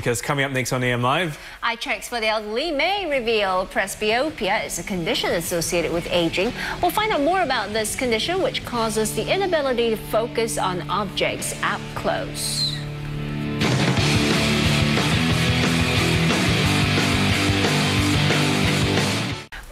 because coming up next on AM Live, Eye checks for the elderly may reveal presbyopia is a condition associated with aging. We'll find out more about this condition, which causes the inability to focus on objects up close.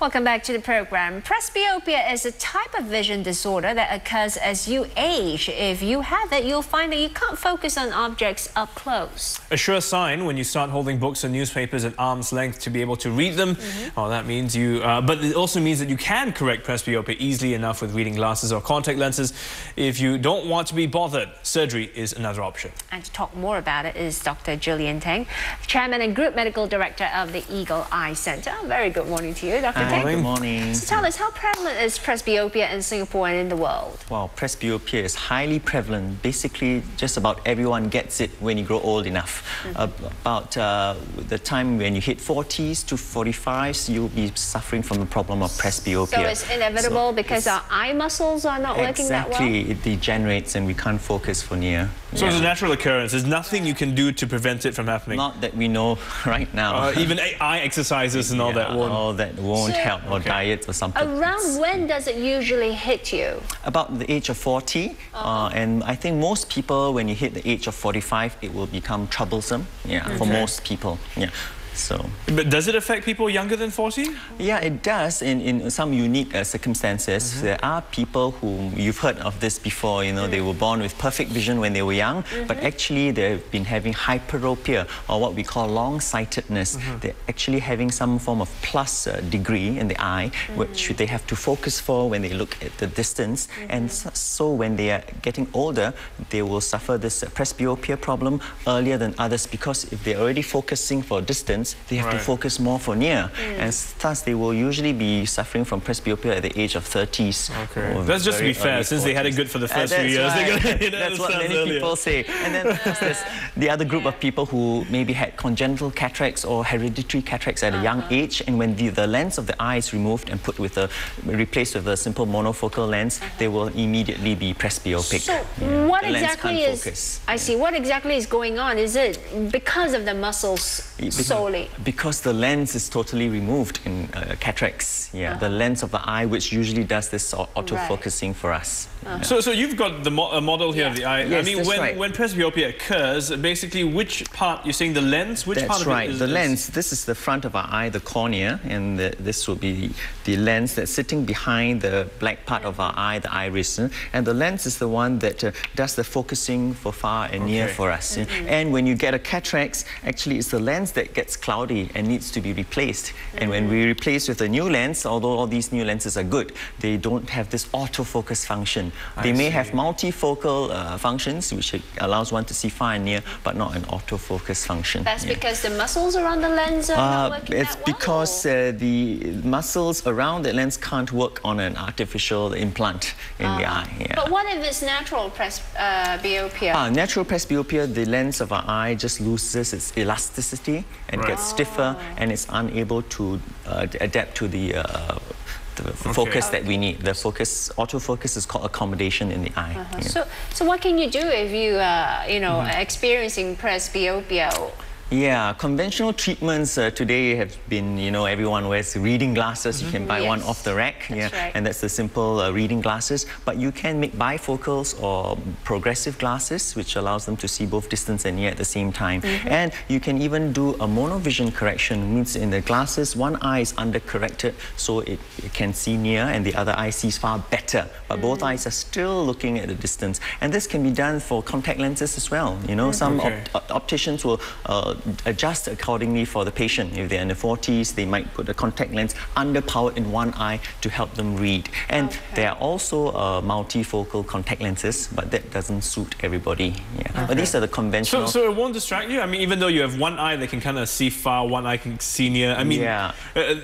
Welcome back to the program. Presbyopia is a type of vision disorder that occurs as you age. If you have it, you'll find that you can't focus on objects up close. a sure sign when you start holding books and newspapers at arm's length to be able to read them. Well, that means you, but it also means that you can correct presbyopia easily enough with reading glasses or contact lenses. If you don't want to be bothered, surgery is another option. And to talk more about it is Dr. Julian Teng, Chairman and Group Medical Director of the Eagle Eye Centre. Very good morning to you, Dr. Teng. Good morning. So tell us, how prevalent is presbyopia in Singapore and in the world? Well, presbyopia is highly prevalent. Basically, just about everyone gets it when you grow old enough. About the time when you hit 40s to 45s, you'll be suffering from the problem of presbyopia. So it's inevitable because our eye muscles are not working that well? Exactly. It degenerates and we can't focus for near. So it's a natural occurrence. There's nothing you can do to prevent it from happening. Not that we know right now. Even eye exercises and all that won't. All that won't help, or diet or something. Around when does it usually hit you? About the age of 40, and I think most people, when you hit the age of 45, it will become troublesome. For most people. So, but does it affect people younger than 40? Yeah, it does in some unique circumstances. There are people who, you've heard of this before, you know, they were born with perfect vision when they were young, but actually they've been having hyperopia, or what we call long-sightedness. They're actually having some form of plus degree in the eye, which they have to focus for when they look at the distance. And so when they are getting older, they will suffer this presbyopia problem earlier than others, because if they're already focusing for distance, they have to focus more for near, and thus they will usually be suffering from presbyopia at the age of 30s. That's just to be fair, since they had it good for the first few years. Right. That's what many people say. And then there's the other group of people who maybe had congenital cataracts or hereditary cataracts at a young age, and when the lens of the eye is removed and replaced with a simple monofocal lens, they will immediately be presbyopic. So what exactly is, I see, what exactly is going on? Is it because of the muscles solely? Because the lens is totally removed in cataracts. The lens of the eye, which usually does this autofocusing for us. So you've got the model here of the eye. Yes, I mean, when presbyopia occurs, basically which part, you're saying the lens? Which part of it is the lens. This is the front of our eye, the cornea, and this will be the lens that's sitting behind the black part of our eye, the iris. And the lens is the one that does the focusing for far and near for us. And when you get a cataract, actually it's the lens that gets cloudy and needs to be replaced. And when we replace with a new lens, although all these new lenses are good, they don't have this autofocus function. They may have multifocal functions, which allows one to see far and near, but not an autofocus function. That's because the muscles around the lens are not working It's that well, because the muscles around the lens can't work on an artificial implant in the eye. But what if it's natural presbyopia? Natural presbyopia, the lens of our eye just loses its elasticity and gets stiffer, and it's unable to adapt to the focus that we need. The autofocus is called accommodation in the eye. So what can you do if you, experiencing presbyopia? Conventional treatments today have been, everyone wears reading glasses. You can buy one off the rack, and that's the simple reading glasses. But you can make bifocals or progressive glasses, which allows them to see both distance and near at the same time. And you can even do a monovision correction, means in the glasses, one eye is under-corrected, so it can see near, and the other eye sees far better. But both eyes are still looking at the distance. And this can be done for contact lenses as well. Some opticians will adjust accordingly for the patient. If they're in the 40s, they might put a contact lens underpowered in one eye to help them read. And there are also multifocal contact lenses, but that doesn't suit everybody. But these are the conventional. So it won't distract you? I mean, even though you have one eye that can kind of see far, one eye can see near. I mean,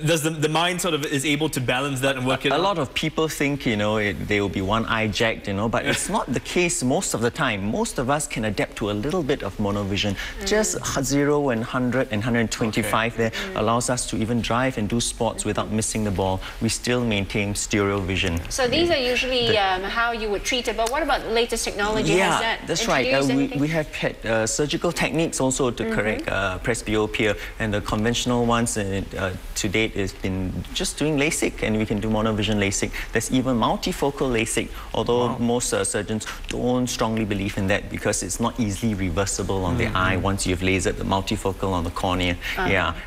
does the mind sort of is able to balance that and work it out? A lot of people think, they will be one eye jacked, but it's not the case most of the time. Most of us can adapt to a little bit of monovision, just 0 0 and 100 and 125 there allows us to even drive and do sports without missing the ball. We still maintain stereo vision. So these are usually how you would treat it, but what about the latest technology? Has that that's right. We have had surgical techniques also to correct presbyopia, and the conventional ones to date has been just doing LASIK, and we can do monovision LASIK. There's even multifocal LASIK, although most surgeons don't strongly believe in that because it's not easily reversible on the eye once you've lasered the multifocal on the cornea.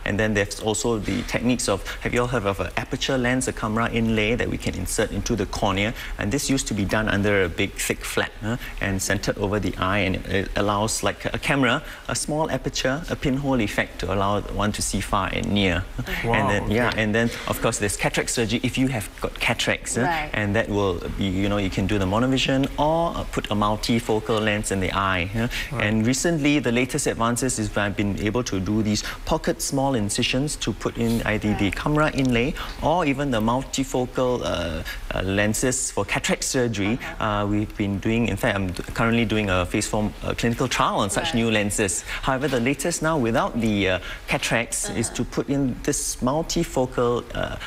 And then there's also the techniques of, have you all heard of an aperture lens, a camera inlay that we can insert into the cornea, and this used to be done under a big thick flap and centered over the eye, and it allows, like a camera, a small aperture, a pinhole effect to allow one to see far and near. And then of course there's cataract surgery if you have got cataracts, and that will be, you can do the monovision or put a multifocal lens in the eye. And recently the latest advances is I've been able to do these pocket small incisions to put in either the camera inlay or even the multifocal lenses for cataract surgery. We've been doing, in fact, I'm currently doing a phase 4 clinical trial on such new lenses. However, the latest now without the cataracts is to put in this multifocal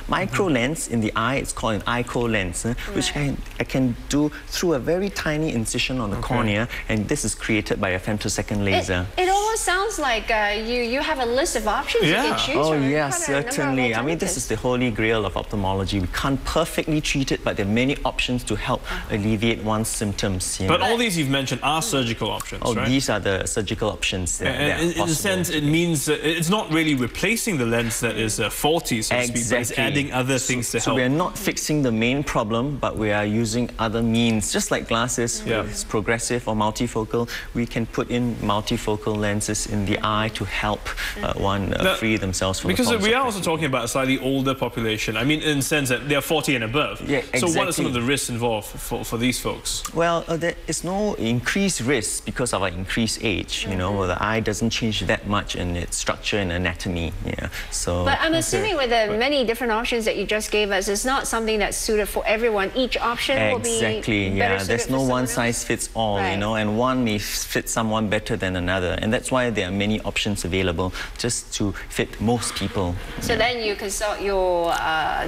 micro lens in the eye. It's called an ICO lens, which I can do through a very tiny incision on the cornea, and this is created by a femtosecond laser. It almost sounds like you have a list of options you can choose from. Yes, certainly. I mean, this is the holy grail of ophthalmology. We can't perfectly treat it, but there are many options to help alleviate one's symptoms. But all these you've mentioned are surgical options, right? These are the surgical options. In a sense, it means it's not really replacing the lens that is faulty, so to speak, but it's adding other things to help. So we're not fixing the main problem, but we are using other means. Just like glasses, it's progressive or multifocal, we can put in multifocal lenses in the eye to help one free themselves from the because we are also talking about a slightly older population. I mean, in the sense that they're 40 and above. Yeah, exactly. So what are some of the risks involved for these folks? Well, there is no increased risk because of our increased age. The eye doesn't change that much in its structure and anatomy. So. But I'm assuming with the many different options that you just gave us, it's not something that's suited for everyone. Each option will be better suited There's no one size fits all, and one may fit someone better than another, and that's why there are many options available just to fit most people. So then you consult your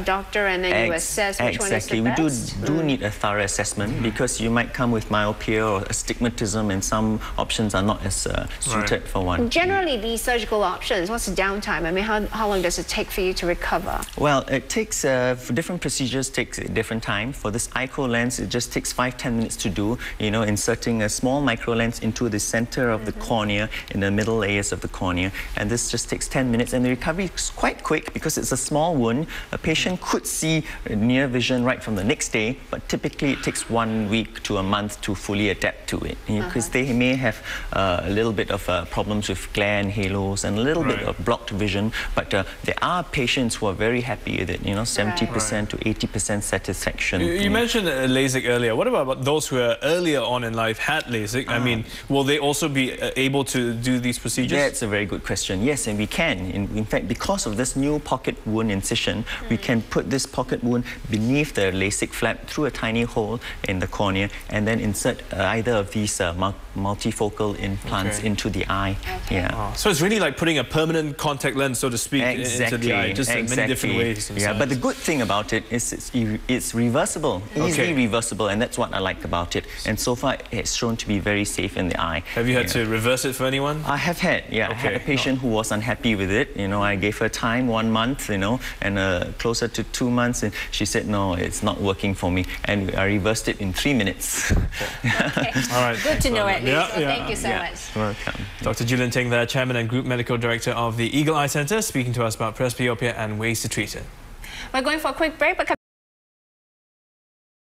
doctor, and then you assess which one is the best. We do need a thorough assessment because you might come with myopia or astigmatism, and some options are not as suited for one. Generally, these surgical options, what's the downtime? I mean, how long does it take for you to recover? Well, it takes, for different procedures, takes a different time. For this ICO lens, it just takes 5-10 minutes to do, inserting a small micro lens into the center of the cornea, in the middle layers of the cornea, and this just takes 10 minutes, and the recovery is quite quick because it's a small wound. A patient could see near vision right from the next day, but typically it takes 1 week to a month to fully adapt to it, because they may have a little bit of problems with glare and halos and a little bit of blocked vision, but there are patients who are very happy with it, 70% to 80% satisfaction. You mentioned LASIK earlier. What about those who are earlier on in life had LASIK? I mean, will they also be able to do these procedures? That's a very good question. Yes, and we can. In fact, because of this new pocket wound incision, we can put this pocket wound beneath the LASIK flap through a tiny hole in the cornea, and then insert either of these multifocal implants into the eye. So it's really like putting a permanent contact lens, so to speak, into the eye, just in many different ways. But the good thing about it is it's reversible, easily reversible, and that's what I like about it. And so far, it's shown to be very safe in the eye. Have you had to reverse it for anyone? I have had, I had a patient who was unhappy with it. I gave her time, 1 month, and closer to 2 months, and she said, no, it's not working for me. And I reversed it in 3 minutes. All right. Good to know at least. Well, thank you so much. Welcome. Dr. Julian Ting, the Chairman and Group Medical Director of the Eagle Eye Centre, speaking to us about presbyopia and ways to treat it. We're going for a quick break, but